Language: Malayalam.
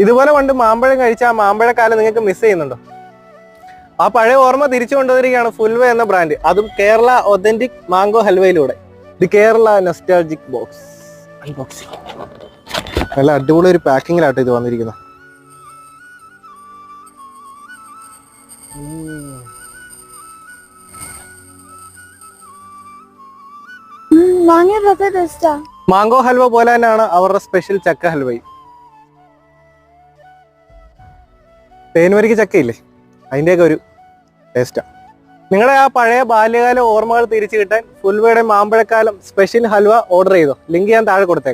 ഇതുപോലെ പണ്ട് മാമ്പഴം കഴിച്ച ആ മാമ്പഴക്കാലം നിങ്ങൾക്ക് മിസ് ചെയ്യുന്നുണ്ടോ? ആ പഴയ ഓർമ്മ തിരിച്ചു കൊണ്ടുവരികയാണ് ഫുൽവേ എന്ന ബ്രാൻഡ്, അതും കേരള ഒതന്റിക് മാംഗോ ഹൽവയിലൂടെ. The Kerala nostalgic box unboxing. നല്ല അടിപൊളി ഒരു പാക്കിങ്ങിലാട്ടോ ഇത് വന്നിരിക്കുന്നത്. മാംഗോ ഹൽവ പോലെ തന്നെയാണ് അവരുടെ സ്പെഷ്യൽ ചക്ക ഹൽവയും. തേൻവരിക്ക് ചക്കയില്ലേ, അതിൻ്റെയൊക്കെ ഒരു ടേസ്റ്റാണ്. നിങ്ങളുടെ ആ പഴയ ബാല്യകാല ഓർമ്മകൾ തിരിച്ചു കിട്ടാൻ ഫുൽവയുടെ മാമ്പഴക്കാലം സ്പെഷ്യൽ ഹൽവ ഓർഡർ ചെയ്തോ? ലിങ്ക് ഞാൻ താഴെ കൊടുത്തേക്കാം.